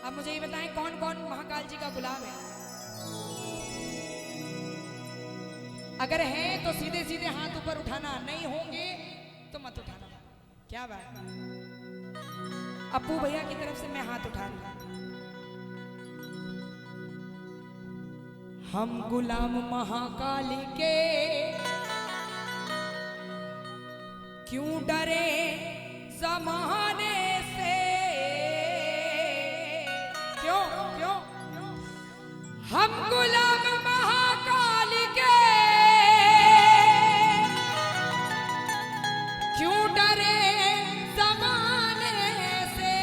अब मुझे ये बताएं कौन कौन महाकाल जी का गुलाम है? अगर है तो सीधे सीधे हाथ ऊपर उठाना, नहीं होंगे तो मत उठाना। क्या बात? अप्पू भैया की तरफ से मैं हाथ उठा रहा। हम गुलाम महाकाली के, क्यों डरे जमाने से? क्यों क्यों हम गुलाम महाकाल के, क्यों डरे जमाने से?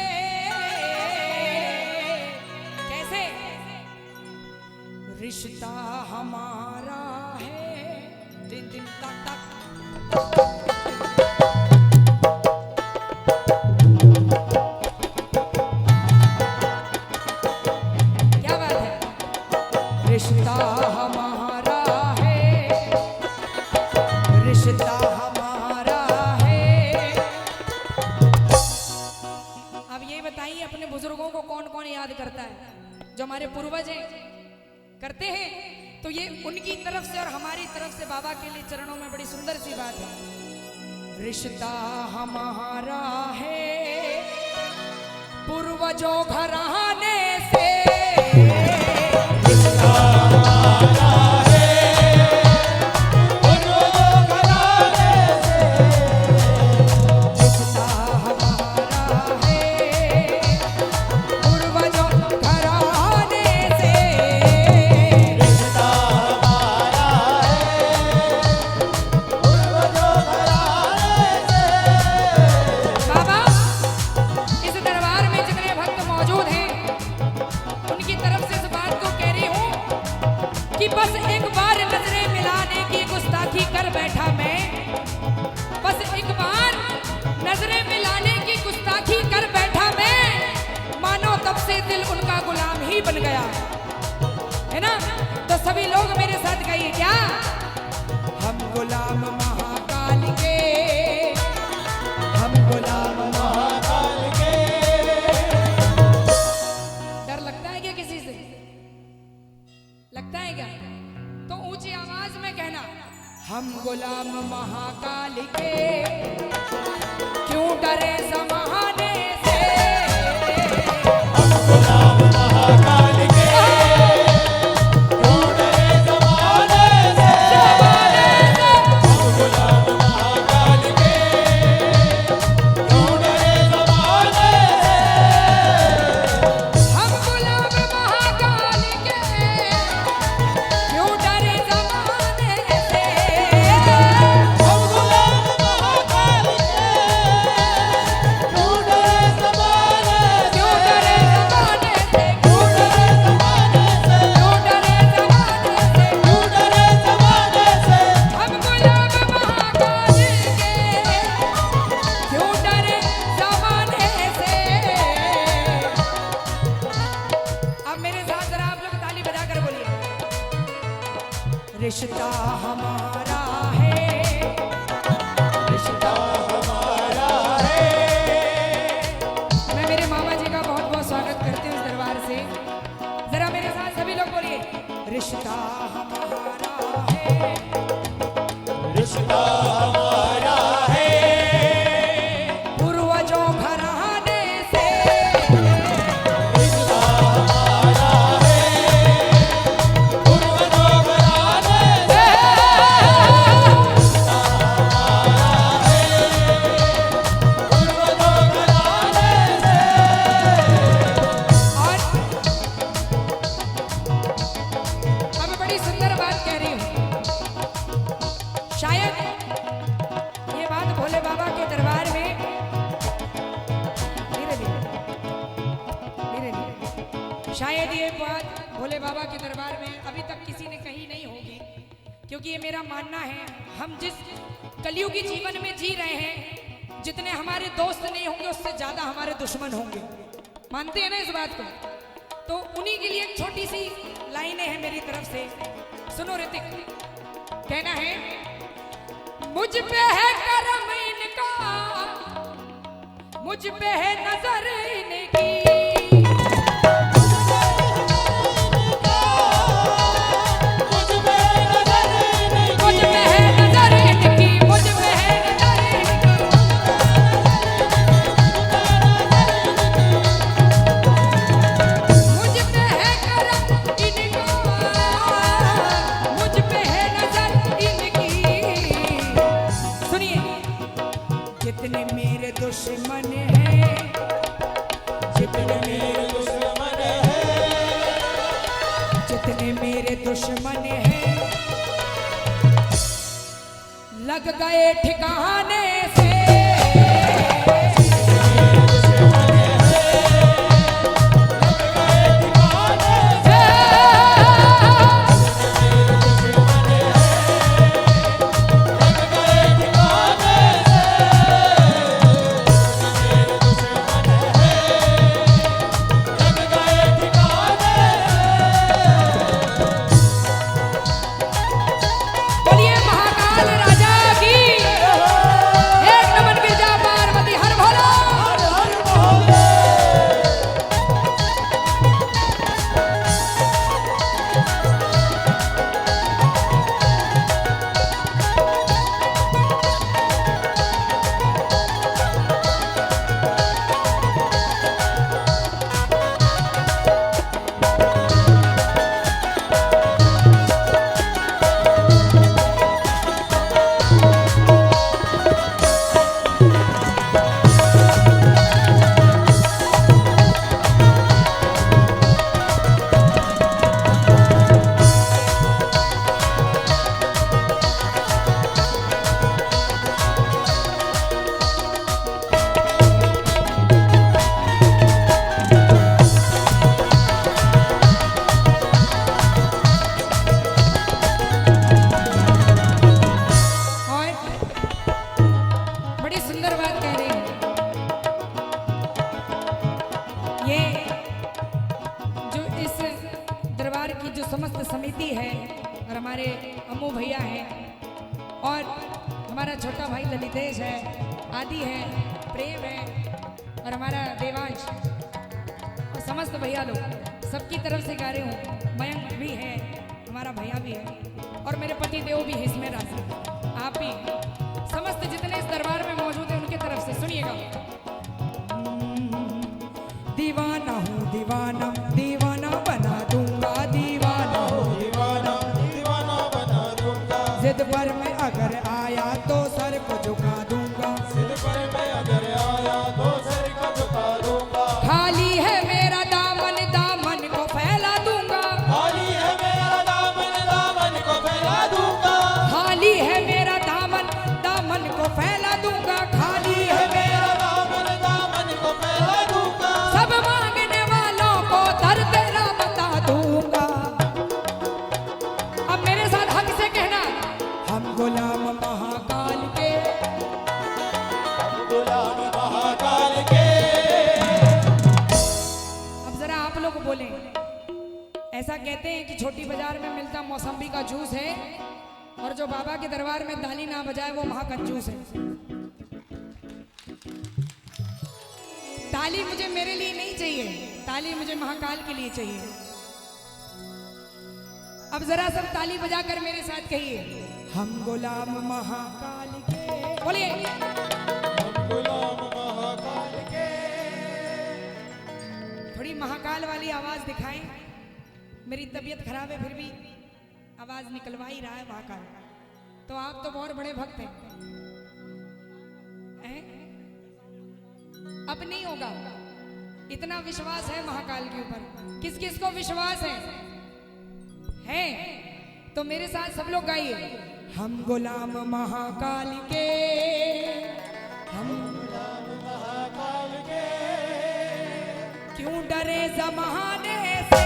कैसे? रिश्ता हमारा है दिन दिन तक तक। रिश्ता हमारा है, रिश्ता हमारा है। अब ये बताइए अपने बुजुर्गों को कौन कौन याद करता है? जो हमारे पूर्वज हैं करते हैं, तो ये उनकी तरफ से और हमारी तरफ से बाबा के लिए चरणों में बड़ी सुंदर सी बात है। रिश्ता हमारा है पूर्वजों घराने से, बस एक बार नजरें मिलाने की गुस्ताखी कर बैठा मैं, बस एक बार नजरें मिलाने की गुस्ताखी कर बैठा मैं, मानो तब से दिल उनका गुलाम ही बन गया है ना। तो सभी लोग मेरे साथ कहिए क्या? हम गुलाम महाकाल के, हम गुलाम महाकाल के। डर लगता है क्या किसी से? लगता है क्या? तो ऊंची आवाज में कहना, हम गुलाम महाकाल के, क्यों डरे ज़माने से? हम गुलाम महाकाल के, क्यों डरे ज़माने से? हम गुलाम महाकाल के, क्यों डरे ज़माने से? हम गुलाम महाकाल के, क्यों डरे ज़माने से? हम गुलाम महाकाल के, क्यों डरे ज़माने से? क्यों डरे ज़माने से? क्यों डरे ज़माने से? क्यों डरे ज़माने से? क्यों डरे ज़माने से? हम गुलाम महाकाल के, क्यों डरे ज़माने से? अब मेरे साथ जरा आप लोग ताली बजाकर बोलिए। रिश्ता हमारा है, रिश्ता हमारा है। मैं मेरे मामा जी का बहुत बहुत स्वागत करती हूँ इस दरबार से। जरा मेरे साथ सभी लोग बोलिए, रिश्ता हमारा है, रिश्ता हमारा है पूर्वजों घराने से। रिश्ता हमारा है पूर्वजों घराने से। रिश्ता हमारा है पूर्वजों घराने से। और अब बड़ी सुंदर बात कह रही हूँ। शायद ये बात भोले बाबा के दरबार में धीरे धीरे धीरे धीरे, शायद ये बात भोले बाबा के दरबार में अभी तक किसी ने कही नहीं होगी, क्योंकि ये मेरा मानना है, हम जिस कलयुगी जीवन में जी रहे हैं, जितने हमारे दोस्त नहीं होंगे उससे ज्यादा हमारे दुश्मन होंगे। मानते हैं ना इस बात को? तो उन्हीं के लिए एक छोटी सी लाइनें हैं मेरी तरफ से, सुनो ऋतिक। कहना है, मुझ पे है करम इनका, मुझ पे है नजर इनकी, दुश्मन है, जितने मेरे दुश्मन है, जितने मेरे दुश्मन हैं, लग गए ठिकाने से। समस्त समिति है और हमारे अम्मू भैया हैं और हमारा छोटा भाई ललितेश है, आदि है, प्रेम है और हमारा देवांश और समस्त भैया लोग सबकी तरफ से गा रहे हूँ। मयंक भी है, हमारा भैया भी है और मेरे पति देव भी है इसमें राशि, आप भी समस्त जितने इस दरबार में मौजूद हैं उनके तरफ से सुनिएगा। दीवाना हूँ दीवाना, दीवाना बना दूंगा, दीवाना हूँ दीवाना दीवाना बना दूंगा, जिद पर मैं अगर आया तो सर को झुका दूंगा, सिर पर मैं अगर आया तो सर को झुका दूंगा। खाली है मेरा दामन, दामन को फैला दूंगा, खाली है मेरा दामन, दामन को फैला दूंगा, खाली है मेरा दामन, दामन को फैला दूंगा, खाली है मेरा दामन, दामन को फैला दूंगा। सब मांगने वालों को दर तेरा बता दूंगा। अब मेरे साथ हक से कहना, हम गुलाम महाकाल के, गुलाम महाकाल के। अब जरा आप लोग बोलें, ऐसा कहते हैं कि छोटी बाजार में मिलता मौसम्बी का जूस है और जो बाबा के दरबार में ताली ना बजाए वो महाकंजूस है। ताली मुझे मेरे लिए नहीं चाहिए, ताली मुझे महाकाल के लिए चाहिए। अब जरा सब ताली बजाकर मेरे साथ कहिए, हम गुलाम महाकाल के। बोलिए, हम गुलाम महाकाल के। थोड़ी महाकाल वाली आवाज दिखाएं। मेरी तबीयत खराब है फिर भी आवाज निकलवा ही रहा है महाकाल। तो आप तो बहुत बड़े भक्त हैं। अब नहीं होगा, इतना विश्वास है महाकाल के ऊपर। किस किस को विश्वास है तो मेरे साथ सब लोग गाइए, हम गुलाम महाकाल के, हम गुलाम महाकाल के। क्यों डरे जमाने से,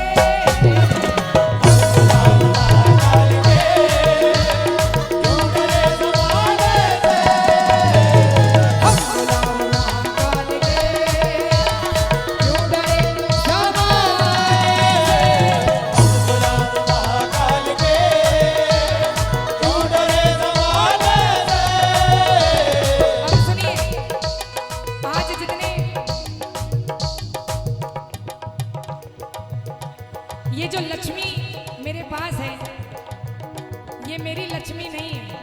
ये जो लक्ष्मी मेरे पास है ये मेरी लक्ष्मी नहीं है,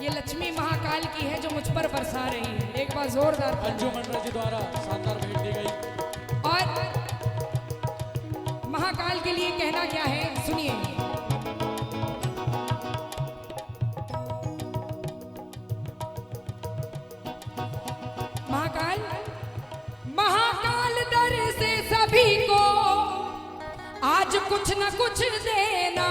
ये लक्ष्मी महाकाल की है जो मुझ पर बरसा रही है। एक बार जोरदार अंजू मंडल जी द्वारा शानदार भेंट दी गई। और महाकाल के लिए कहना क्या है सुनिए, महाकाल आज कुछ न कुछ देना,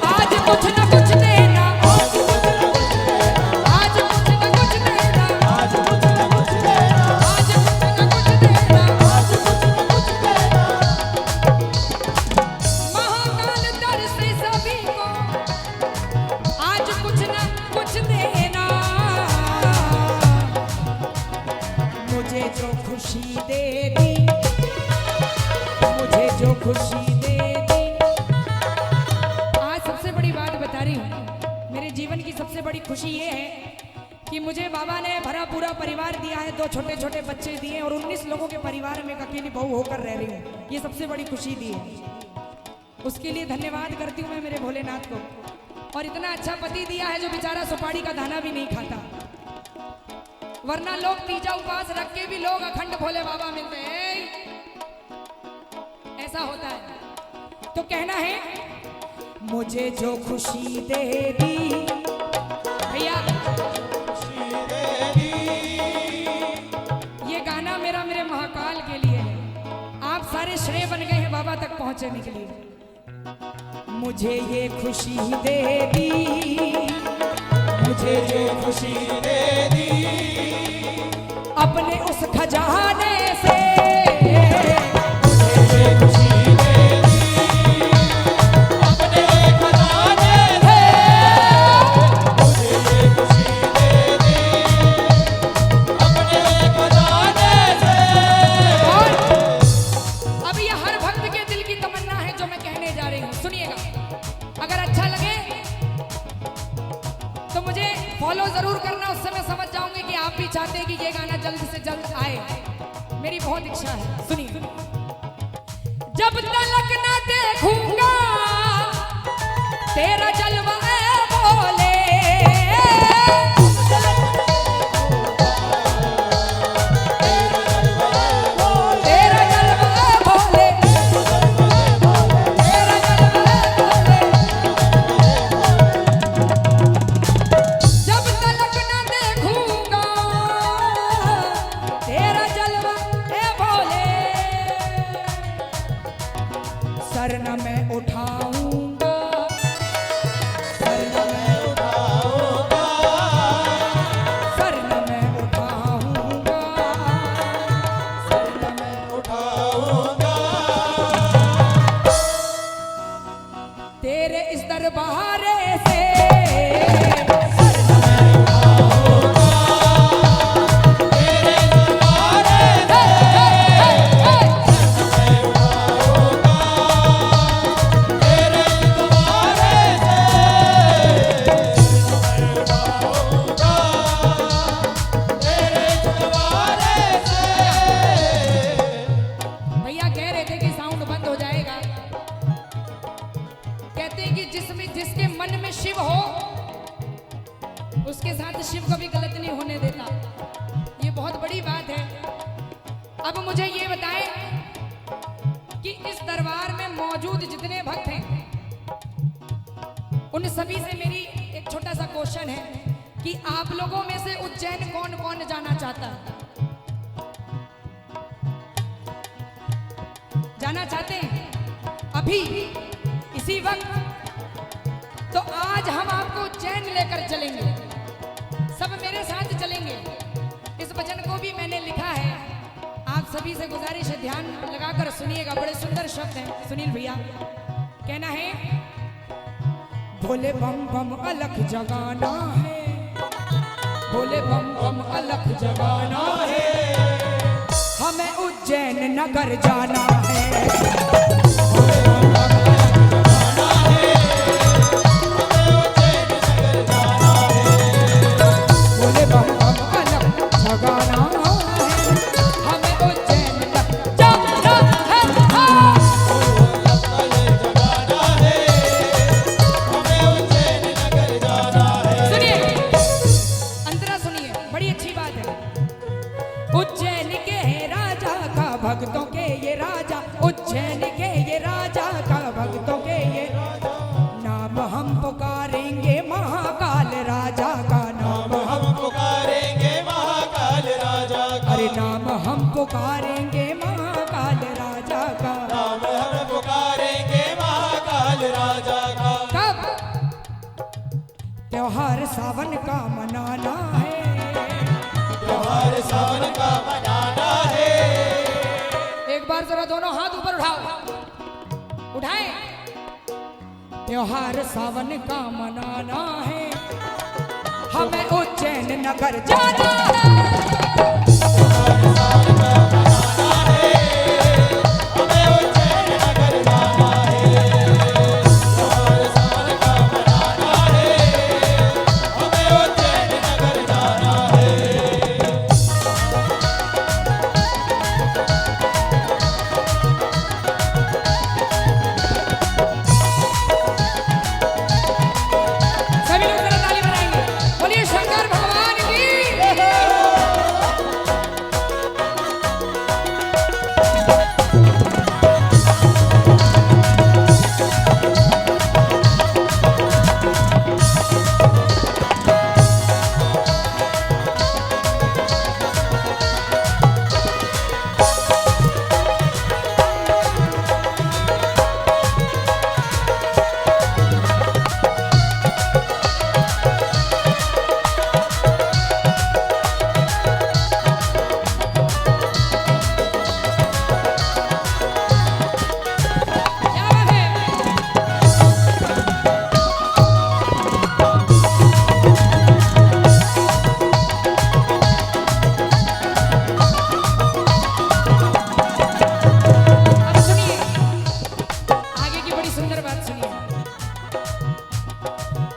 आज कुछ न कुछ देना, आज कुछ न कुछ देना, आज कुछ न कुछ देना, आज कुछ न कुछ देना, आज कुछ न कुछ देना, महाकाल दर से सभी को आज कुछ न कुछ देना। मुझे जो खुशी दे दी, मुझे जो खुशी दे दी। आज सबसे बड़ी बात बता रही हूँ, मेरे जीवन की सबसे बड़ी खुशी ये है कि मुझे बाबा ने भरा पूरा परिवार दिया है, 2 छोटे छोटे बच्चे दिए और 19 लोगों के परिवार में एक अकेली बहू होकर रह रही हूँ। ये सबसे बड़ी खुशी दी है, उसके लिए धन्यवाद करती हूँ मैं मेरे भोलेनाथ को। और इतना अच्छा पति दिया है जो बेचारा सुपारी का दाना भी नहीं खाता, वरना लोग तीजा उपवास रख के भी लोग अखंड भोले बाबा मिलते हैं, ऐसा होता है। तो कहना है मुझे जो खुशी दे दी, भैया खुशी दे दी, ये गाना मेरा मेरे महाकाल के लिए है। आप सारे श्रेय बन गए हैं बाबा तक पहुंचने के लिए। मुझे ये खुशी दे दी, मुझे जो खुशी दे दी, अपने उस खजाने से, मुझे खुशी दे दी, अपने खजाने से, मुझे खुशी दे दी, अपने खजाने से। और अब ये हर भक्त के दिल की तमन्ना है जो मैं कहने जा रही हूँ, सुनिएगा। अगर अच्छा लगे तो मुझे फॉलो जरूर करना, उससे मैं समझ जाऊंगी कि आप भी चाहते हैं कि ये गाना जल्द से जल्द आए। मेरी बहुत इच्छा है, सुनिए। जब तलक ना देखूंगा तेरा जलवा ए बोले, तेरा जलवा ए बोले, तेरा जलवा ए बोले। जब तलक ना देखूंगा तेरा जलवा ए भोले, सर न मैं उठाऊंगा, सर न मैं उठाऊंगा, सर न मैं उठाऊंगा, सर न मैं उठाऊंगा, तेरे इस दरबारे से, सर न मैं उठाऊंगा, तेरे दरबारे से, सर न मैं उठाऊंगा, तेरे दरबारे से, सर न मैं उठाऊंगा, तेरे दरबारे से। भैया कह रहे थे कि साउंड बंद हो जाएगा। कहते हैं कि जिसके मन में शिव हो उसके साथ शिव कभी गलत नहीं होने देता। ये बहुत बड़ी बात है। अब मुझे ये बताएं कि इस दरबार में मौजूद जितने भक्त हैं उन सभी से मेरी एक छोटा सा क्वेश्चन है कि आप लोगों में से उज्जैन कौन कौन जाना चाहता है? जाना चाहते हैं अभी इसी वक्त? तो आज हम आपको उज्जैन लेकर चलेंगे, सब मेरे साथ चलेंगे। इस वचन को भी मैंने लिखा है, आप सभी से गुजारिश है ध्यान लगाकर सुनिएगा। बड़े सुंदर शब्द हैं सुनील भैया। कहना है भोले बम बम अलख जगाना है, भोले बम बम अलख जगाना है, हमें उज्जैन नगर जाना है। भोले बम बम अलख जगाना है, हमें उज्जैन नगर जाना है। सुनिए, अंतरा सुनिए, बड़ी अच्छी बात है। उज्जैन के राजा का भक्तों के ये राजा, उज्जैन के त्योहार सावन का मनाना है, त्योहार सावन का मनाना है। एक बार जरा दोनों हाथ ऊपर उठाओ, उठाएं। त्योहार सावन का मनाना है, हमें उज्जैन नगर जाना है। त्योहार सावन का मनाना है, हमें उज्जैन नगर जाना है। त्योहार सावन का मनाना है, हमें उज्जैन नगर जाना है। सभी लोग जरा ताली बजाएंगे, बोलिए शंकर भगवान की। क्या बात है? अब सुनिए, आगे की बड़ी सुंदर बात सुनिए।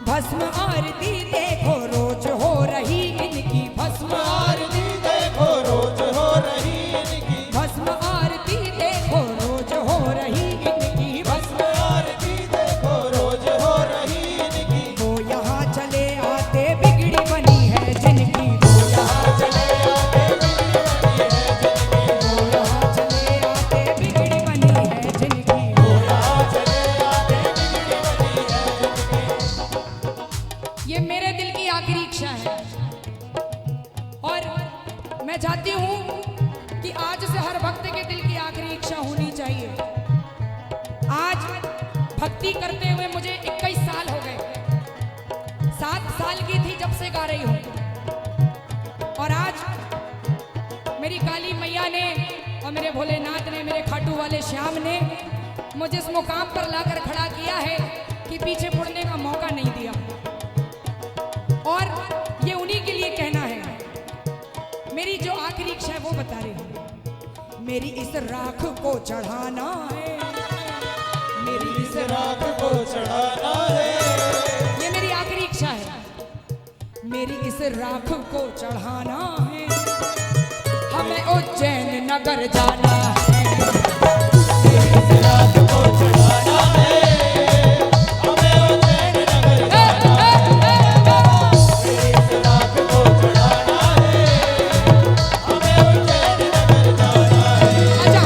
भस्म आरती देखो रोज हो रही इनकी, भस्म आरती देखो रोज हो रही इनकी, भस्म आरती देखो रोज हो रही इनकी, भस्म आरती देखो रोज हो रही इनकी। वो यहाँ चले आते बिगड़ी बनी है जिनकी, वो यहाँ चले आते बिगड़ी बनी है जिनकी, वो यहाँ चले आते बिगड़ी बनी है जिनकी। यहाँ चले आते बिगड़ी बनी है जिनकी। ये मेरे दिल की आखिरी इच्छा है और मैं चाहती हूँ कि आज से हर भक्त के दिल की आखिरी इच्छा होनी चाहिए। आज भक्ति करते हुए मुझे 21 साल हो गए, 7 साल की थी जब से गा रही हूँ, और आज मेरी काली मैया ने और मेरे भोलेनाथ ने, मेरे खाटू वाले श्याम ने मुझे इस मुकाम पर लाकर खड़ा किया है कि पीछे मुड़ने का मौका नहीं दिया। और ये उन्हीं के लिए कहना है। मेरी जो आखिरी इच्छा है वो बता रही हूँ। मेरी इस राख को चढ़ाना है, मेरी इस राख को चढ़ाना है, ये मेरी आखिरी इच्छा है। मेरी इस राख को चढ़ाना है, हमें उज्जैन नगर जाना है। राख को चढ़ाना है, हमें उज्जैन नगर जाना है। इस राख को चढ़ाना है, हमें उज्जैन नगर जाना है। अच्छा,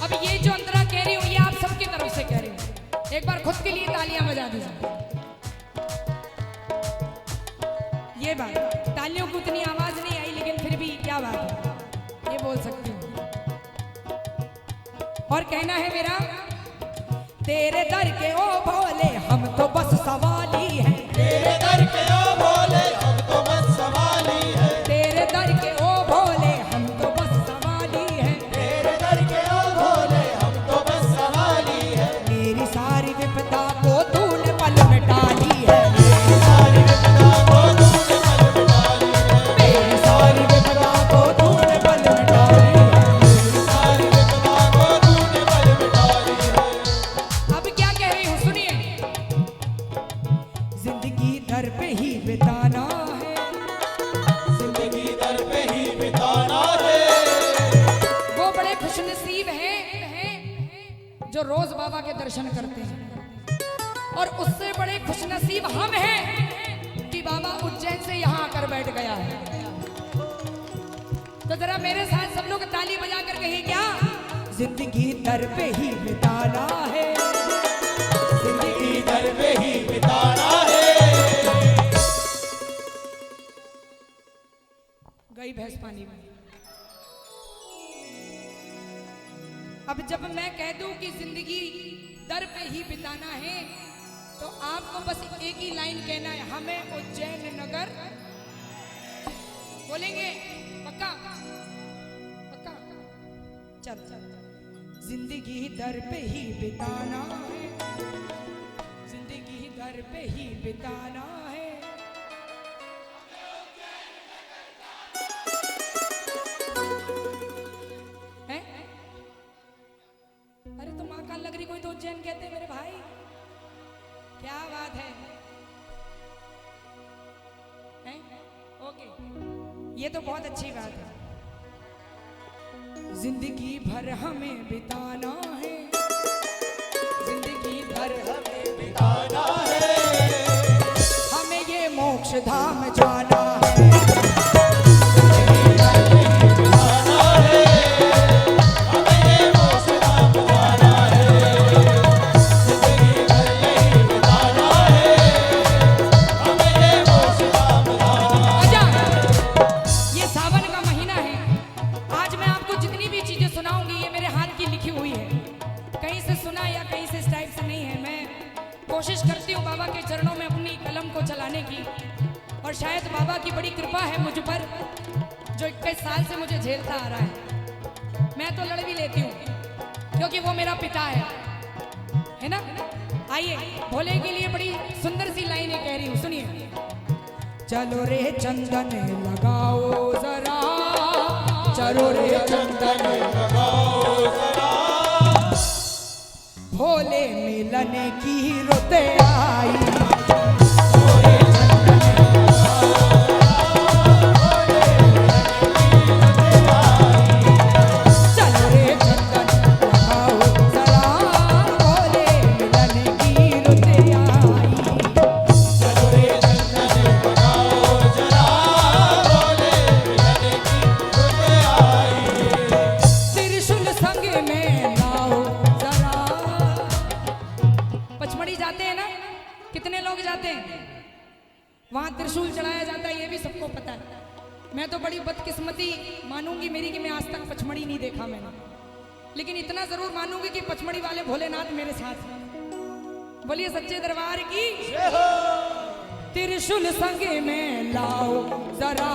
अब ये जो अंतरा कह रही हूँ ये आप सबकी तरफ से कह रही हूँ। एक बार खुद के लिए तालियां बजा दीजिए। ये बात, तालियों की उतनी आवाज नहीं आई लेकिन फिर भी क्या बात है, ये बोल सकती हूँ। और कहना है मेरा, तेरे दर के ओ भोले हम तो बस सवाली हैं, तेरे दर के ओ भोले हम तो बस सवाली है, तेरे दर के ओ भोले हम तो बस सवाली हैं। तेरे दर के ओ भोले हम तो बस सवाली है। मेरी सारी विपदा को तूने पल में टाली है, सारी विपदा को तूने पल में डाली है, मेरी सारी विपदा को तूने पल में टाली है। सारी विपदा को तूने पल में डाली है। अब क्या कह रही हूँ सुनिए। जिंदगी दर पे ही बिताना है, जिंदगी दर पे ही बिताना है। वो बड़े खुशनसीब हैं जो रोज बाबा के दर्शन करते हैं, और उससे बड़े खुशनसीब हम हैं कि बाबा उज्जैन से यहाँ आकर बैठ गया है। तो जरा मेरे साथ सब लोग ताली बजा कर कहिए क्या, जिंदगी दर पे ही बिताना है, जिंदगी दर पे ही बिताना है। गई भैंस पानी में। अब जब मैं कह दूं कि जिंदगी दर पे ही बिताना है, तो आपको बस एक ही लाइन कहना है, हमें उज्जैन नगर। बोलेंगे? पक्का पक्का? चल चल। जिंदगी दर पे ही बिताना है, जिंदगी दर पे ही बिताना है। हैं? अरे तो माँ काल नगरी कोई तो उज्जैन कहते हैं मेरे भाई। क्या बात है? हैं? ओके, ये तो बहुत अच्छी बात है। जिंदगी भर हमें बिताना है, जिंदगी भर हमें बिताना है, हमें ये मोक्ष धाम जाना है। बिताना है, हमें ये मोक्ष धाम जाना है। जिंदगी भर यही बिताना है, हमें ये मोक्ष धाम जाना है। अच्छा, ये सावन का महीना है। आज मैं आपको जितनी भी चीजें सुनाऊंगी ये मेरे हाथ की लिखी हुई है, कहीं से सुना या कहीं से इस टाइप से नहीं है। मैं कोशिश करती हूँ बाबा के चरणों में अपनी कलम को चलाने की, और शायद बाबा की बड़ी कृपा है मुझ पर, जो 21 साल से मुझे झेलता आ रहा है। मैं तो लड़ भी लेती हूँ क्योंकि वो मेरा पिता है ना। आइए, भोले के लिए बड़ी सुंदर सी लाइनें कह रही हूँ, सुनिए। चलो रे चंदन लगाओ जरा, चलो रे चंदन लगाओ जरा, भोले मिलन की रुत आई। चलो रे चंदन लगाओ जरा, भोले मिलन की रुत आई। चलो रे चंदन लगाओ जरा, भोले मिलन की रुत आई। त्रिशूल संग में लाओ जरा। पचमढ़ी जाते हैं ना, कितने लोग जाते हैं? वहां त्रिशूल चढ़ाया जाता है, ये भी सबको पता है। मैं तो बड़ी बदकिस्मती मानूंगी मेरी कि मैं आज तक पचमढ़ी नहीं देखा मैंने, लेकिन इतना जरूर मानूंगी कि पचमढ़ी वाले भोलेनाथ मेरे साथ हैं। बोलिए सच्चे दरबार की। त्रिशूल संग में लाओ जरा,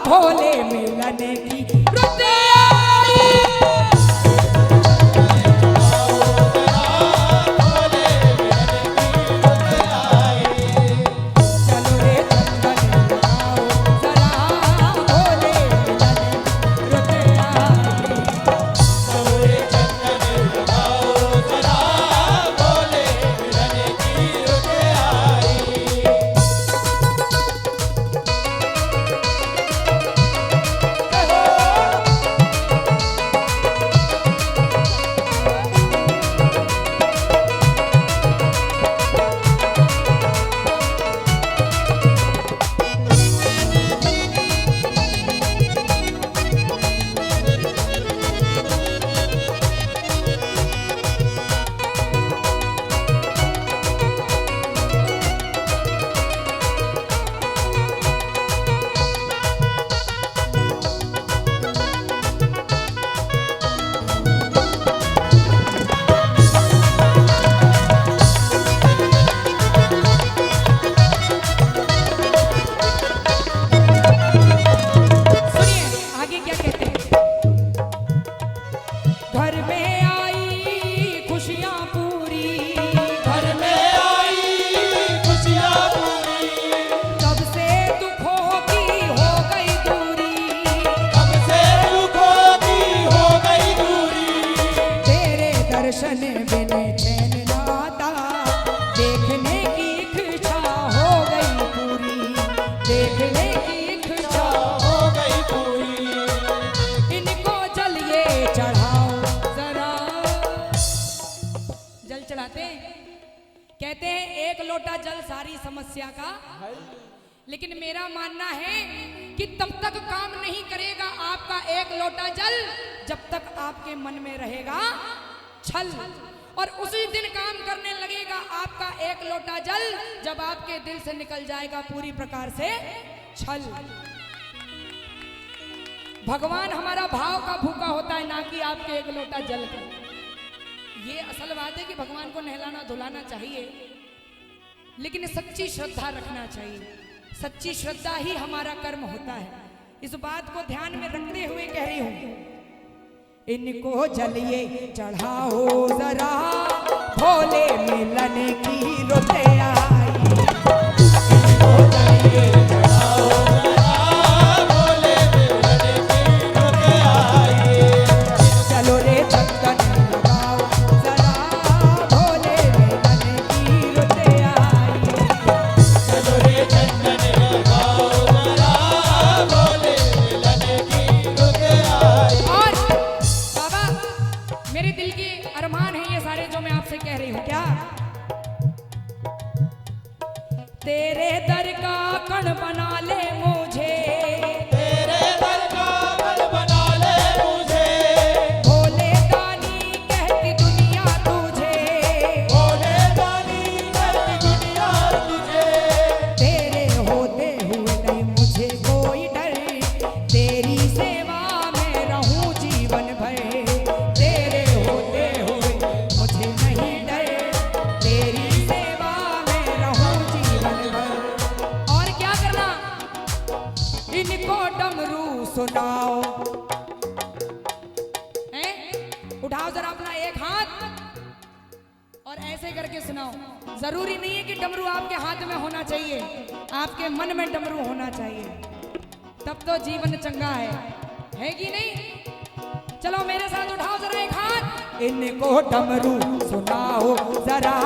भोले मिलन की रुत आई। चलो रे चंदन लगाओ जरा, भोले मिलन की रुत आई। चलो रे चंदन लगाओ जरा, भोले मिलन की रुत आई। सुनिए आगे क्या कहते हैं। घर में आई खुशियां पूरी, घर में आई खुशियाँ पूरी, तब से दुखों की हो गई दूरी। अब से दुखों की हो गई दूरी। तेरे दर्शन बिन चैन नाता, देखने की इच्छा हो गई पूरी, देखने की इच्छा। हो गई पूरी। इनको जल ये चढ़ाओ जरा। जल चढ़ाते हैं, कहते हैं एक लोटा जल सारी समस्या का। लेकिन मेरा मानना है कि तब तक काम नहीं करेगा आपका एक लोटा जल जब तक आपके मन में रहेगा छल, और उसी दिन काम करने लगेगा आपका एक लोटा जल जब आपके दिल से निकल जाएगा पूरी प्रकार से छल। भगवान हमारा भाव का भूखा होता है, ना कि आपके एक लोटा जल का। ये असल बात है कि भगवान को नहलाना धुलाना चाहिए, लेकिन सच्ची श्रद्धा रखना चाहिए। सच्ची श्रद्धा ही हमारा कर्म होता है। इस बात को ध्यान में रखते हुए कह रही हूं, इनको जलिए चढ़ाओ जरा, भोले मिलन की रुते आई। इनको जलिए चढ़ाओ जरा, भोले मिलन की रुते आई। चलो रे चंदन लगाओ जरा, भोले मिलन की रुते आई। चलो रे चंदन लगाओ जरा, भोले मिलन की रुते आई। और बाबा मेरे दिल के अरमान है ये सारे जो मैं आपसे कह रही हूँ। क्या तेरे दर का कण बना ले मुझे, तेरे दर का कण बना ले मुझे, भोले दानी कहती दुनिया तुझे, भोले दानी कहती दुनिया तुझे। तेरे होते हुए नहीं मुझे कोई डर, तेरी सेवा में रहूं जीवन भर। तेरे होते हुए मुझे नहीं डर, तेरी सेवा में रहूं जीवन भर। और क्या करना, इनको डमरू सुनाओ, हैं? उठाओ जरा अपना एक हाथ और ऐसे करके सुनाओ। जरूरी नहीं है कि डमरू आपके हाथ में होना चाहिए, आपके मन में डमरू होना चाहिए, तब तो जीवन चंगा है कि नहीं? चलो मेरे साथ उठाओ जरा एक हाथ, इनको डमरू सुनाओ जरा,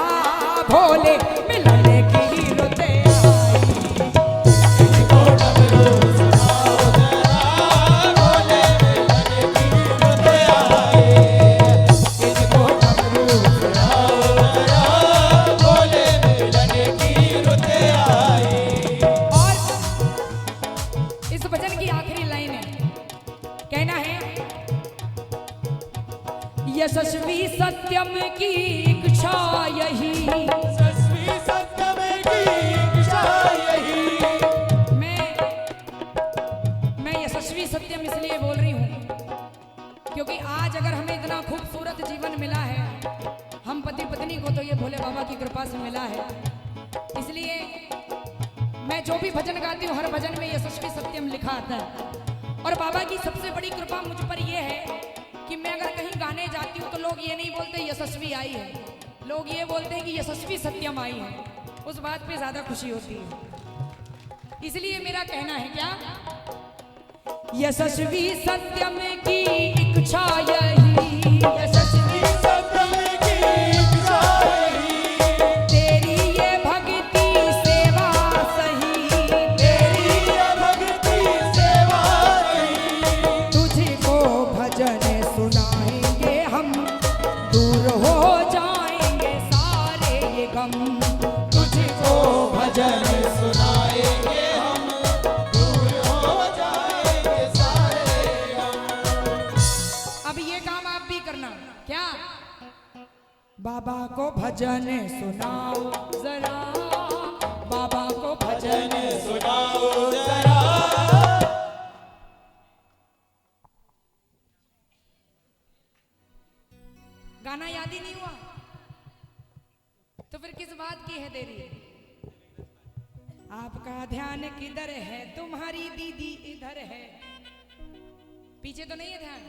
भोले मिलने की रुते आई। इनको डमरू सुनाओ जरा, भोले मिलन की रुते आई। इनको डमरू सुनाओ जरा, भोले मिलन की रुते आई। और इस भजन की आखिरी लाइन है, कहना है, यशस्वी सत्यम की इच्छा यही। यशस्वी सत्यम की इच्छा यही। मैं यशस्वी सत्यम इसलिए बोल रही हूँ क्योंकि आज अगर हमें इतना खूबसूरत जीवन मिला है, हम पति पत्नी को तो ये भोले बाबा की कृपा से मिला है, इसलिए मैं जो भी भजन गाती हूँ हर भजन में यशस्वी सत्यम लिखा आता है। और बाबा की सबसे बड़ी कृपा मुझ पर यह है कि मैं अगर कहीं गाने जाती हूँ तो लोग ये नहीं बोलते यशस्वी आई है, लोग ये बोलते हैं कि यशस्वी सत्यम आई है। उस बात पे ज्यादा खुशी होती है। इसलिए मेरा कहना है क्या, यशस्वी सत्यम की इच्छा यही। यशस्वी सत्यम की इच्छा यही। तेरी ये भक्ति सेवा सही, तेरी ये भक्ति सेवा सही। तुझको भजन सुनाएंगे हम, दूर हो जाएंगे सारे ये गम। तुझको भजन सुनाएंगे हम, दूर हो जाएंगे सारे गम। अब ये काम आप भी करना। क्या, बाबा को भजन सुनाओ जरा, बाबा को भजन भजन सुनाओ जरा। गाना याद ही नहीं हुआ तो फिर किस बात की है देरी? आपका ध्यान किधर है, तुम्हारी दीदी इधर है, पीछे तो नहीं है ध्यान।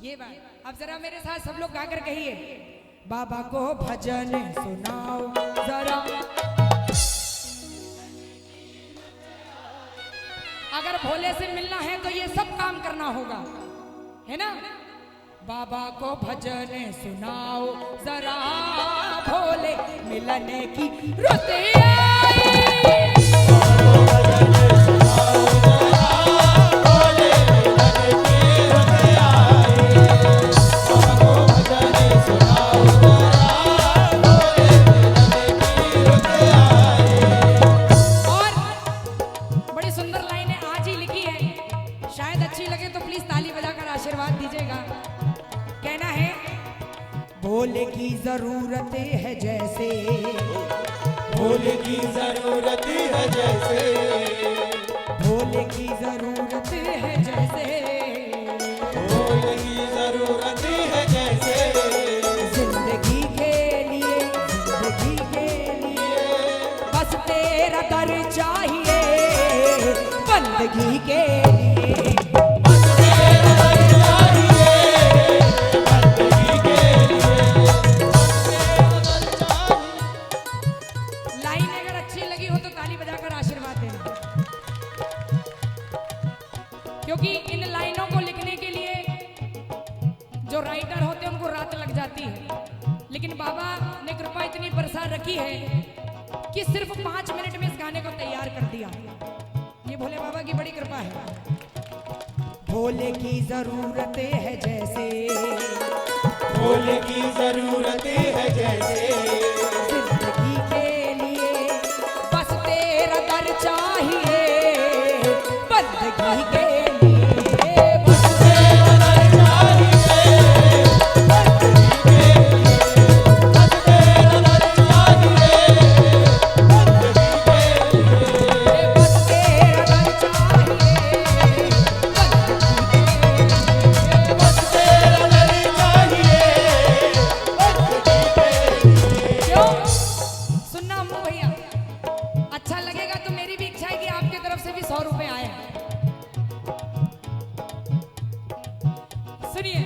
ये बात अब जरा मेरे साथ सब लोग गाकर कहिए, बाबा को भजन सुनाओ जरा। अगर भोले से मिलना है तो ये सब काम करना होगा, है ना? बाबा को भजन सुनाओ जरा, भोले मिलने की रुते आई। और बड़ी सुंदर लाइनें आज ही लिखी है, शायद अच्छी लगे तो प्लीज ताली बजाकर आशीर्वाद दीजिएगा। कहना है, भोले की जरूरत है जैसे, भोले की जरूरत है जैसे, भोले की जरूरत है जैसे, भोले की जरूरत है जैसे। जिंदगी के लिए, जिंदगी के लिए तेरा दर चाहिए बंदगी के लिए। बस तेरा दर चाहिए बंदगी के लिए। बस तेरा दर चाहिए। लाइन अगर अच्छी लगी हो तो ताली बजाकर आशीर्वाद देना, क्योंकि इन लाइनों को लिखने के लिए जो राइटर होते हैं उनको रात लग जाती है, लेकिन बाबा ने कृपा इतनी बरसा रखी है कि सिर्फ 5 मिनट में इस गाने को तैयार कर दिया। ये भोले बाबा की बड़ी कृपा है। भोले की जरूरत है जैसे, भोले की जरूरत है जैसे, जिंदगी के लिए बस तेरा दर चाहिए बंदगी के लिए। बस तेरा दर चाहिए बंदगी के लिए। बस तेरा दर चाहिए बंदगी के लिए। बस तेरा दर चाहिए बस तेरा दर चाहिए बंदगी के लिए। क्यों सुनना अम्मू भैया, अच्छा लगेगा तो मेरी भी इच्छा है कि आपके तरफ से भी 100 रुपए आए। सुनिए,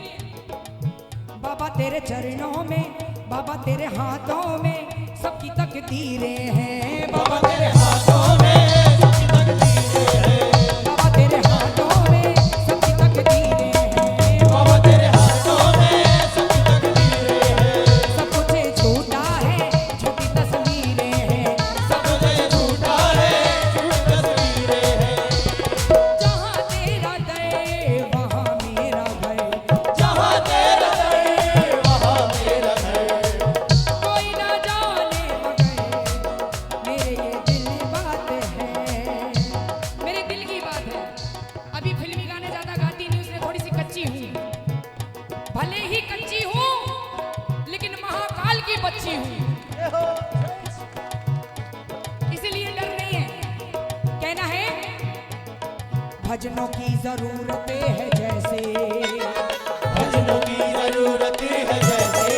बाबा तेरे चरणों में, बाबा तेरे हाथों में सबकी तकदीरें हैं। बाबा तेरे हाथों में सबकी तकदीरें हैं। बाबा तेरे हाथों में सबकी तकदीरें हैं। बाबा तेरे हाथों में सबकी तकदीरें हैं। सब कुछ झूठा है, झूठी तस्वीरें हैं। सब कुछ झूठा है, झूठी तस्वीरें हैं। जहाँ तेरा दे वहाँ मेरा भय, जहाँ तेरा दर वहाँ मेरा घर। कोई ना जाने मगर मेरे ये दिल बात है, मेरे दिल की बात है। अभी फिल्मी गाने ज्यादा गाती नहीं, उसमें थोड़ी सी कच्ची हूँ। भले ही कच्ची हूँ लेकिन महाकाल की बच्ची हूँ, इसीलिए डर नहीं है। कहना है भजनों की जरूरत है जैसे, भजनों की जरूरत है जैसे,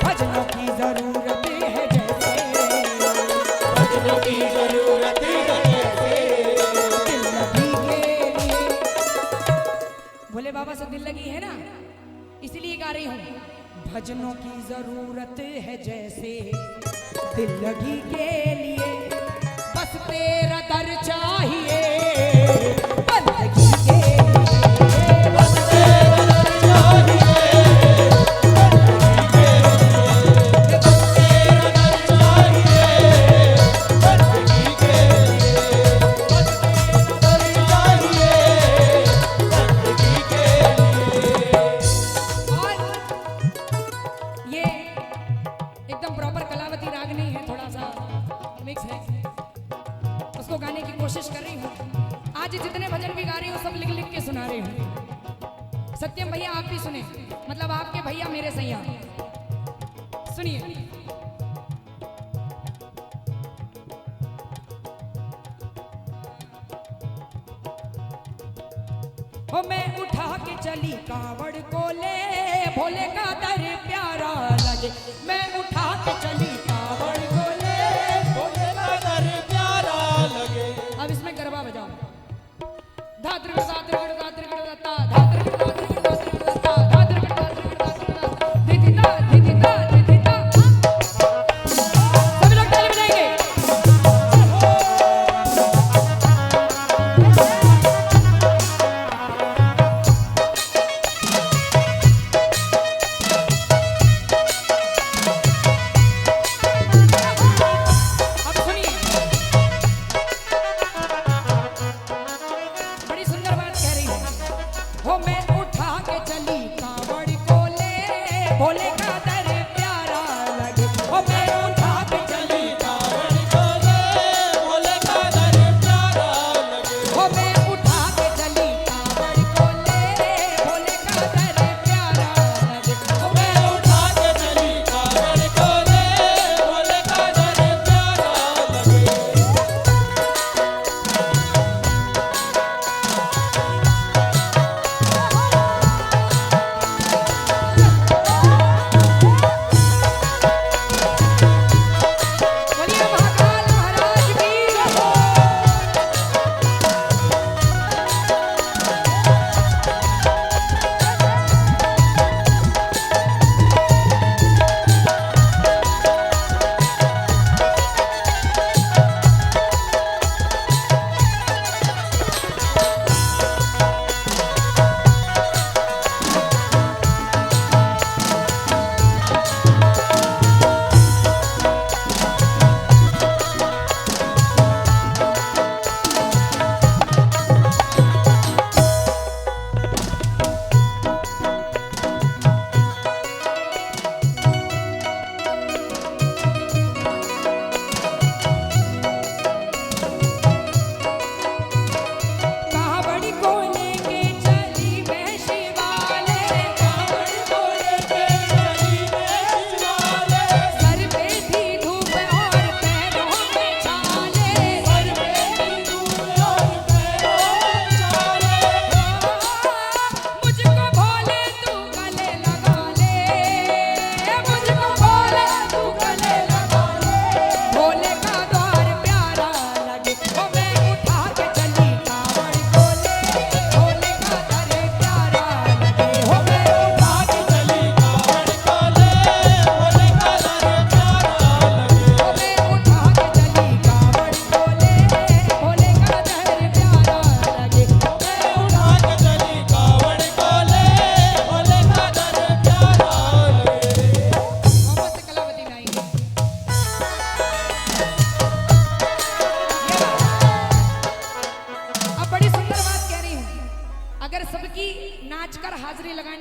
भजनों की जरूरत है जैसे, भजनों की जरूरत है जैसे। दिल लगी के लिए। भोले बाबा से दिल लगी है ना, इसलिए गा रही हूँ। भजनों की जरूरत है जैसे दिल लगी के लिए, बस तेरा दर चाहिए बंदगी के लिए। बस तेरा दर चाहिए बंदगी के लिए। बस तेरा दर चाहिए बंदगी के लिए। बस तेरा दर चाहिए बंदगी के लिए। और ये एकदम प्रॉपर कलावती राग नहीं है, थोड़ा सा मिक्स है, उसको गाने की कोशिश कर रही हूँ। आज जितने भजन भी गा रही हूँ सब लिख लिख के सुना रही हूँ। सत्यम भैया आप भी सुने, मतलब आपके भैया मेरे सैया। सुनिए, हो मैं उठा के चली कावड़ को ले, भोले का दर प्यारा लगे। मैं उठा के चली कावड़ को ले। भोले का दर प्यारा लगे। अब इसमें गरबा बजाओ। धात्र धात्र धात्र धात्र धात्र धात्र धात्र धात्र धात्र धिधिता धिधिता धिधिता। सभी लोग ताली बजाएंगे।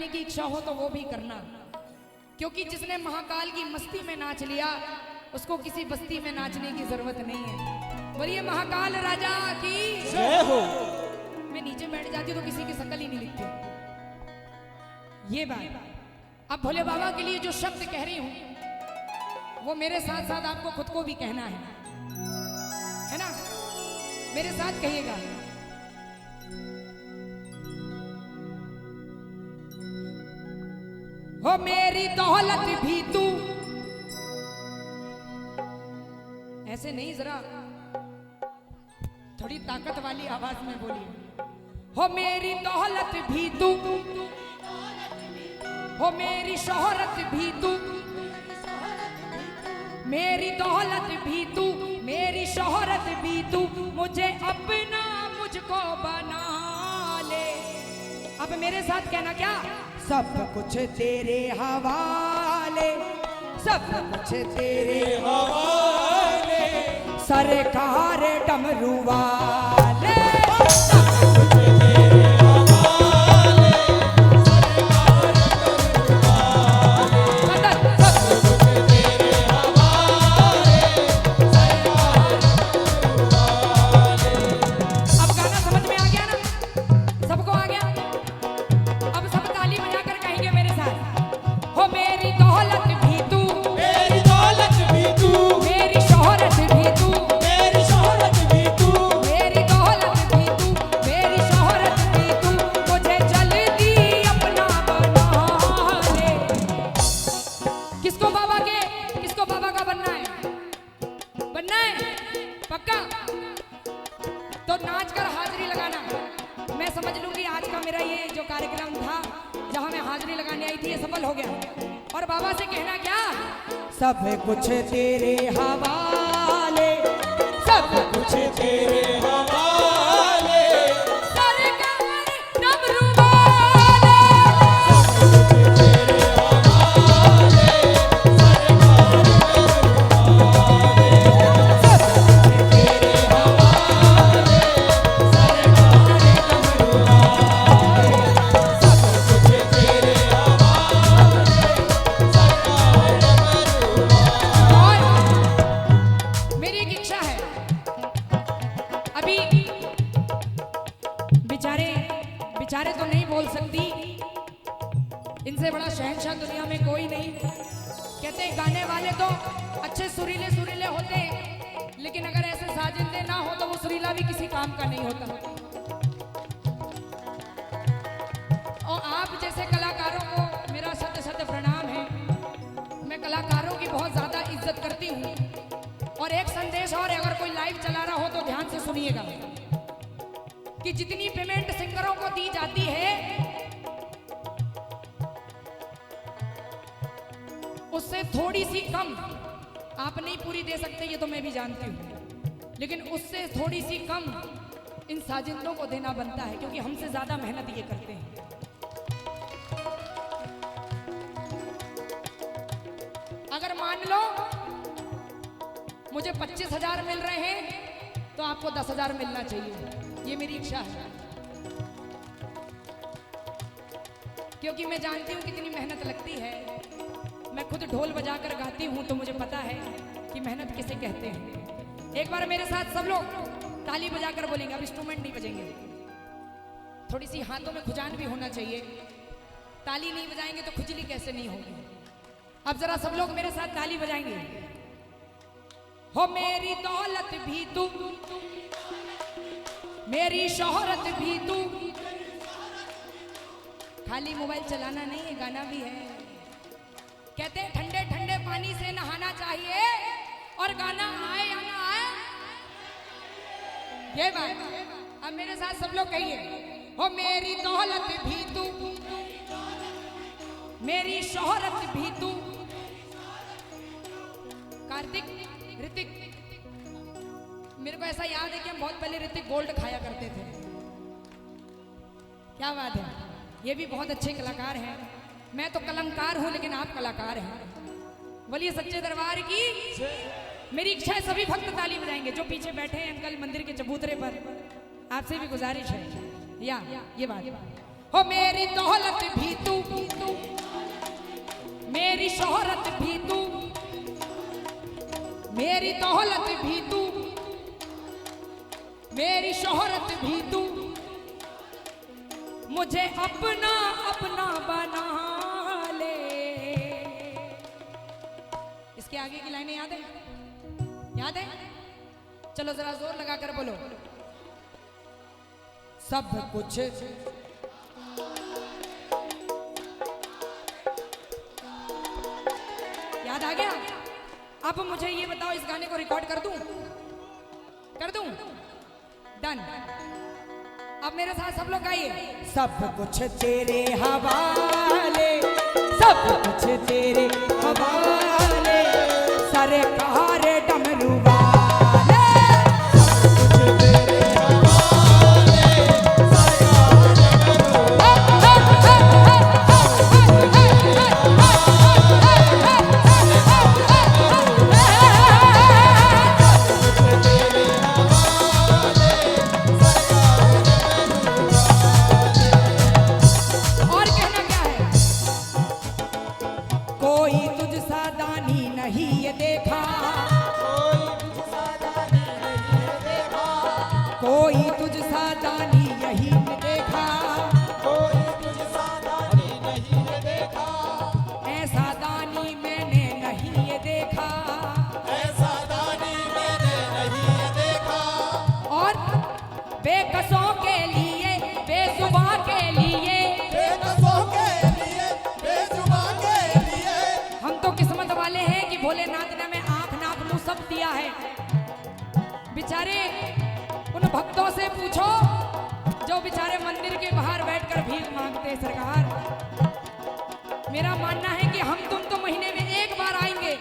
करने की इच्छा हो तो वो भी करना, क्योंकि जिसने महाकाल की मस्ती में नाच लिया उसको किसी बस्ती में नाचने की जरूरत नहीं है। बोलिए महाकाल राजा की जय हो। मैं नीचे बैठ जाती तो किसी की शक्ल ही नहीं दिखती। ये बात अब भोले बाबा के लिए जो शब्द कह रही हूं वो मेरे साथ साथ आपको खुद को भी कहना है ना? मेरे साथ कहिएगा। हो मेरी दौलत भी तू, ऐसे नहीं, जरा थोड़ी ताकत वाली आवाज में बोलिए। हो मेरी दौलत भी तू, हो मेरी शोहरत भी तू, मेरी दौलत भी तू, मेरी शोहरत भी तू, मुझे अपना मुझको बना ले। अब मेरे साथ कहना क्या? सब कुछ तेरे हवाले, सब कुछ तेरे हवाले, सरकार डमरू वाले, तो नाच कर हाजिरी लगाना। मैं समझ लूंगी आज का मेरा ये जो कार्यक्रम था जहां मैं हाजिरी लगाने आई थी ये सफल हो गया। और बाबा से कहना क्या? सब कुछ तेरे हवाले, सब कुछ तेरे हवाले, सरकार डमरू वाले, बेचारे तो नहीं बोल सकती, इनसे बड़ा शहंशाह दुनिया में कोई नहीं। कहते हैं गाने वाले तो अच्छे सुरीले सुरीले होते हैं, लेकिन अगर ऐसे साजिंदे ना हो तो वो सुरीला भी किसी काम का नहीं होता। और आप जैसे कलाकारों को मेरा शत शत प्रणाम है। मैं कलाकारों की बहुत ज्यादा इज्जत करती हूँ। और एक संदेश और, अगर कोई लाइव चला रहा हो तो ध्यान से सुनिएगा कि जितनी पेमेंट सिंगरों को दी जाती है उससे थोड़ी सी कम, आप नहीं पूरी दे सकते ये तो मैं भी जानती हूं, लेकिन उससे थोड़ी सी कम इन साजिंदों को देना बनता है, क्योंकि हमसे ज्यादा मेहनत ये करते हैं। अगर मान लो मुझे 25,000 मिल रहे हैं तो आपको 10,000 मिलना चाहिए, ये मेरी इच्छा है। क्योंकि मैं जानती हूँ कितनी मेहनत लगती है। मैं खुद ढोल बजाकर गाती हूँ तो मुझे पता है कि मेहनत किसे कहते हैं। एक बार मेरे साथ सब लोग ताली बजाकर बोलेंगे। अब इंस्ट्रूमेंट नहीं बजेंगे, थोड़ी सी हाथों में खुजान भी होना चाहिए। ताली नहीं बजाएंगे तो खुजली कैसे नहीं होगी। अब जरा सब लोग मेरे साथ ताली बजाएंगे। हो मेरी दौलत भी तू, मेरी शोहरत भी तू। खाली मोबाइल चलाना नहीं है, गाना भी है। कहते हैं ठंडे ठंडे पानी से नहाना चाहिए और गाना आए या ना आए, ये बात। अब मेरे साथ सब लोग कहिए, हो मेरी दौलत भी तू, मेरी शोहरत भी तू। कार्तिक, ऋतिक, मेरे को ऐसा याद है कि हम बहुत पहले ऋतिक गोल्ड खाया करते थे। क्या बात है, ये भी बहुत अच्छे कलाकार हैं। मैं तो कलमकार हूं लेकिन आप कलाकार हैं। बोलिए सच्चे दरबार की। मेरी इच्छा है सभी भक्त ताली बजाएंगे। जो पीछे बैठे हैं अंकल मंदिर के चबूतरे पर, आपसे भी गुजारिश है या ये बात। हो मेरी दौलत भी तू, मेरी शोहरत भी तू, मेरी दौलत भी तू, मेरी शोहरत भी तू, मुझे अपना अपना बना ले। इसके आगे की लाइनें याद है? याद है? चलो जरा जोर लगाकर बोलो। सब कुछ याद आ गया? अब मुझे ये बताओ, इस गाने को रिकॉर्ड कर दूं? कर दूं? डन। अब मेरे साथ सब लोग गाइए। सब कुछ तेरे हवाले, सब कुछ तेरे हवाले, सरकार डमरू वाले। कोई तुझ सा दानी यही ने देखा, कोई तुझ सा दानी नहीं है देखा, ऐसा दानी मैंने नहीं ये देखा, ऐसा दानी मैंने नहीं है देखा। और बेकसों के लिए, बेजुबां के लिए, बेकसों के लिए, बेजुबां के लिए, हम तो किस्मत वाले हैं कि भोलेनाथ ने हमें आंख नाक मुंह सब दिया है। बेचारे उन भक्तों से पूछो जो बेचारे मंदिर के बाहर बैठकर भीख मांगते हैं। सरकार, मेरा मानना है कि हम तुम तो महीने में एक बार आएंगे,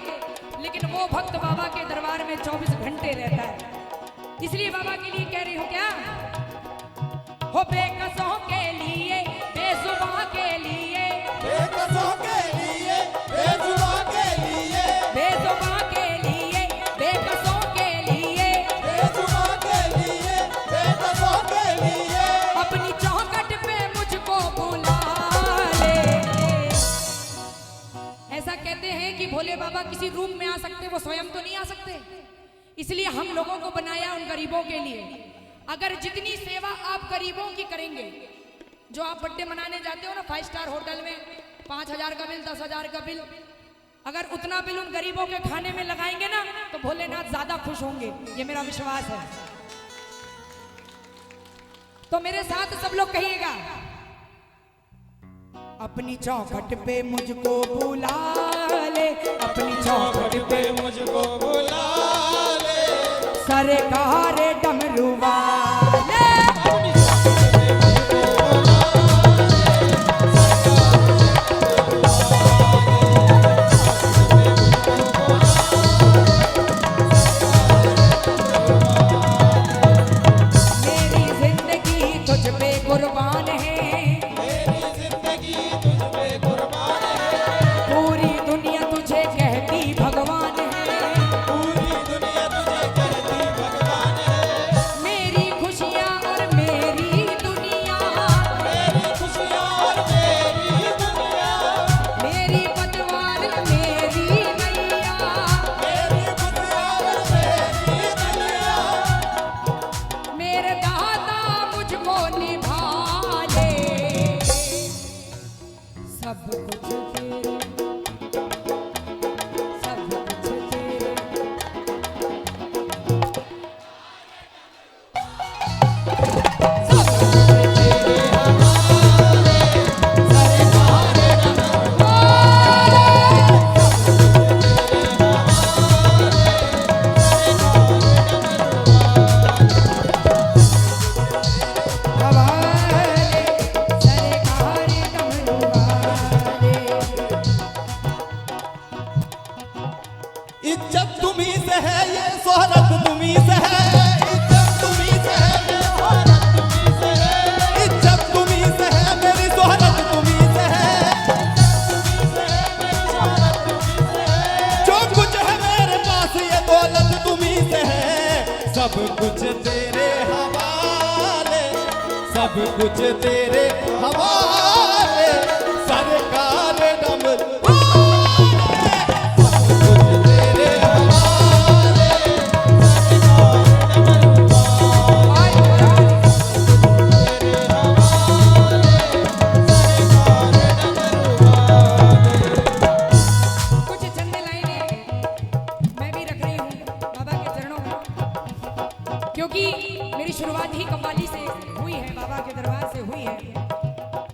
लेकिन वो भक्त बाबा के दरबार में 24 घंटे रहता है। इसलिए बाबा के लिए कह रही हूँ क्या, हो बेकसों के लिए, बेजुबां के लिए, बेकसों के लिए, बेजुबां के लिए, बेजुबां के लिए, बेकसों के लिए, बेजुबां के लिए, बेकसों के लिए, अपनी चौखट पे मुझको बुला ले। ऐसा कहते हैं कि भोले बाबा किसी रूप में आ सकते, वो स्वयं तो नहीं आ सकते। इसलिए हम लोगों को बनाया उन गरीबों के लिए। अगर जितनी सेवा आप गरीबों की करेंगे, जो आप बर्थडे मनाने जाते हो ना 5 स्टार होटल में, 5,000 का बिल, 10,000 का बिल, अगर उतना बिल उन गरीबों के खाने में लगाएंगे ना, तो भोलेनाथ ज्यादा खुश होंगे। ये मेरा विश्वास है। तो मेरे साथ सब लोग कहिएगा, अपनी चौखट पे मुझको बुला ले, अपनी चौखट पे मुझको बुला ले, सरकार डमरू वाले। मेरी जिंदगी तुझ पे कुर्बान है, मेरी जिंदगी तुझ पे कुर्बान है, पूरी दुनिया तुझे कहती भगवान है, पूरी दुनिया तुझे कहती भगवान है, मेरी खुशियाँ और मेरी दुनिया, मेरी खुशियाँ और मेरी दुनिया, मेरी पतवार मेरी नैया, मेरी खुशियाँ और मेरी दुनिया, मेरे दादा मुझको निभा ले। सब कुछ तेरे, सब कुछ तेरे, हवाले, सरकार डमरू वाले। इज्जत तुम्ही से है, ये शोहरत तुम्ही से है, इज्जत तुम्ही से है, ये शोहरत तुम्ही से है, इज्जत तुम्ही से है, मेरी शोहरत तुम्ही से है, जो कुछ है मेरे पास ये दौलत तुम्ही से है, सब कुछ तेरे हवाले, सब सब कुछ तेरे हवाले सरकार डमरू सब कुछ तेरे हवाले सरकार कुछ चंद लाइनें मैं भी रख रही हूँ बाबा के चरणों में, क्योंकि मेरी शुरुआत ही कव्वाली से हुई है, बाबा के दरबार से हुई है।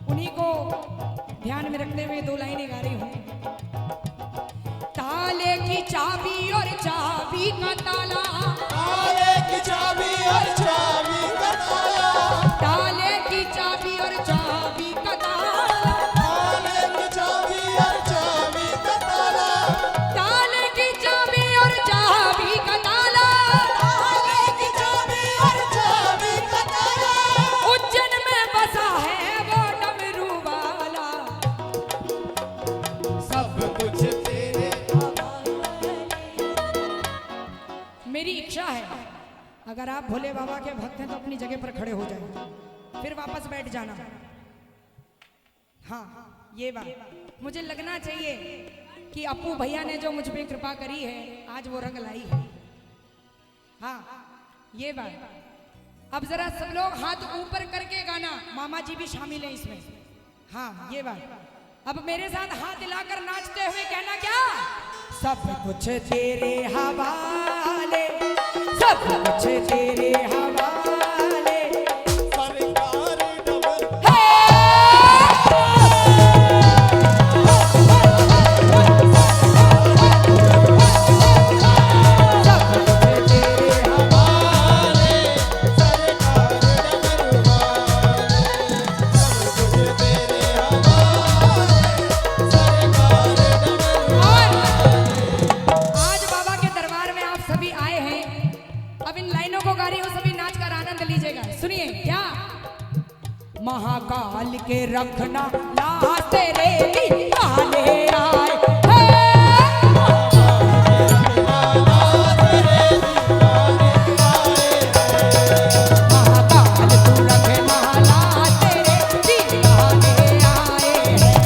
उन्हीं को ध्यान में रखते हुए दो लाइनें गा रही हूँ। ताले की चाबी और चाबी का ताला, ताले की चाबी और चाबी का ताला ताले की चाबी और चाबी का ताला, ताले की चाबी और चाबी का ताला ताले की चाबी और चाबी का ताला, ताले की चाबी और चाबी का ताला उज्जैन में बसा है वो डमरू वाला। सब कुछ तेरे मेरी इच्छा है अगर आप भोले बाबा के भक्त हैं तो अपनी जगह पर खड़े हो जाएं, फिर वापस बैठ जाना। हाँ, ये बात मुझे लगना चाहिए कि अपू भैया ने जो मुझ पे कृपा करी है आज वो रंग लाई है। हाँ, ये बात। अब जरा सब लोग हाथ ऊपर करके गाना, मामा जी भी शामिल हैं इसमें। हाँ, ये बात। अब मेरे साथ हाथ हिलाकर नाचते हुए कहना क्या, सब कुछ तेरे हवाले, सब कुछ तेरे हवाले। सरकार डमरू सब कुछ तेरे वाले सरकार डमरू वाले सब कुछ तेरे हवाले सरकार डमरू आज बाबा के दरबार में आप सभी आए हैं। अब इन लाइनों को गा रही हूं, सभी नाच कर आनंद लीजिएगा। सुनिए क्या, महाकाल के रखना लाश तेरे दीवाने आए, हे! महाकाल तू रखना लाश तेरे दीवाने आए हैं।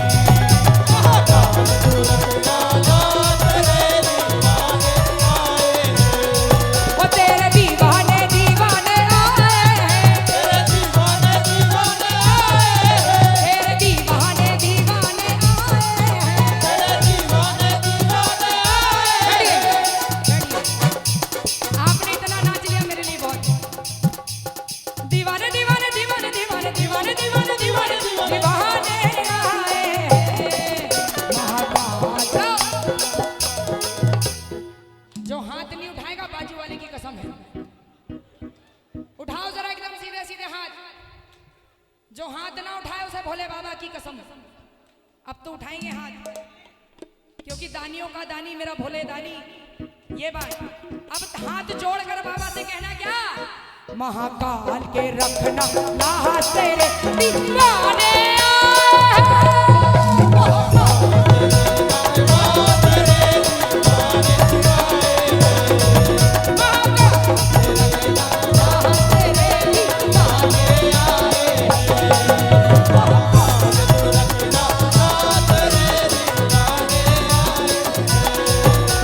ओ तेरे दीवाने दीवाने आए हैं, तेरे दीवाने दीवाने आए हैं। आपने इतना नाच लिया मेरे लिए बहुत। दीवाने दीवाने दीवाने दीवाने दीवाने दीवाने दीवाने दीवाने आए हैं। महाकाल जो हाथ नहीं उठाएगा बाजू वाले की कसम है। उठाओ जरा एकदम सीधे सीधे हाथ। जो हाथ ना उठाए उसे भोले बाबा की कसम है। अब तो उठाएंगे हाथ, क्योंकि दानियों का दानी मेरा भोले दानी। ये बात। अब हाथ जोड़कर बाबा से कहना क्या, महाकाल के रखना लाश तेरे दीवाने आए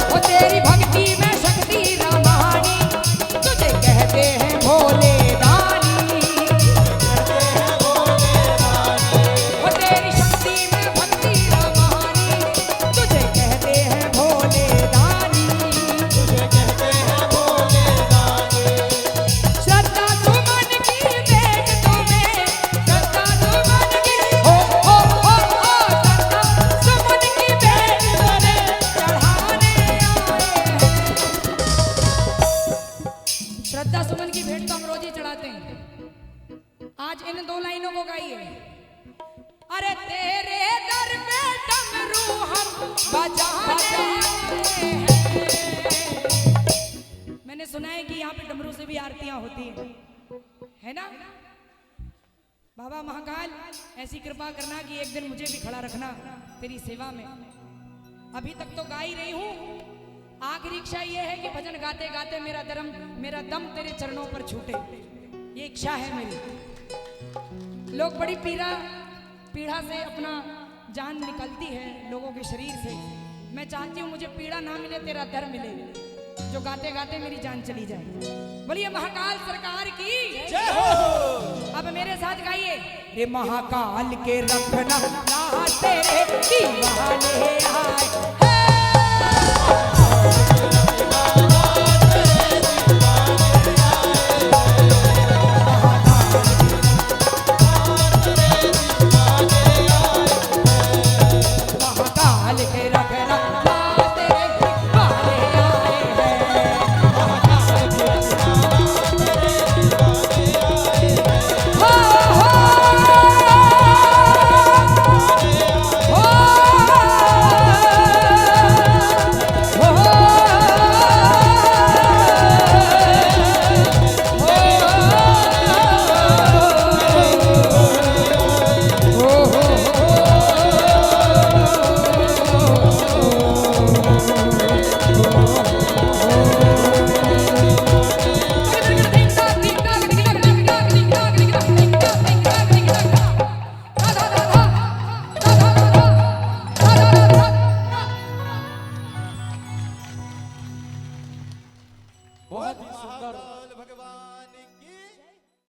ओ तेरी भक्ति में शक्ति रमानी, तुझे कहते हैं भोले दानी। ओ तेरी शक्ति में भक्ति रमानी, तुझे कहते हैं भोले दानी। श्रद्धा सुमन की भेंट तुम्हें, श्रद्धा सुमन की श्रद्धा सुमन की भेंट तुम्हें चढ़ाने आए हैं। श्रद्धा सुमन की भेंट तो हम रोज ही चढ़ाते हैं। आज इन दो लाइनों को गाइए। अरे तेरे दर पे डमरू हम बजाने आए हैं। मैंने सुना है कि यहाँ पे डमरू से भी आरतियां होती है ना। बाबा महाकाल ऐसी कृपा करना कि एक दिन मुझे भी खड़ा रखना तेरी सेवा में। अभी तक तो गा ही रही हूँ, आखिरी इच्छा ये है कि भजन गाते गाते मेरा दम तेरे चरणों पर छूटे। ये इच्छा है मेरी। लोग बड़ी पीड़ा से अपना जान निकलती है लोगों के शरीर से। मैं चाहती हूँ मुझे पीड़ा ना मिले, तेरा दर मिले, जो गाते गाते मेरी जान चली जाए। बोलिए महाकाल सरकार की जय हो। अब मेरे साथ गाइए, रे महाकाल के रखना ना तेरे दीवाने आए।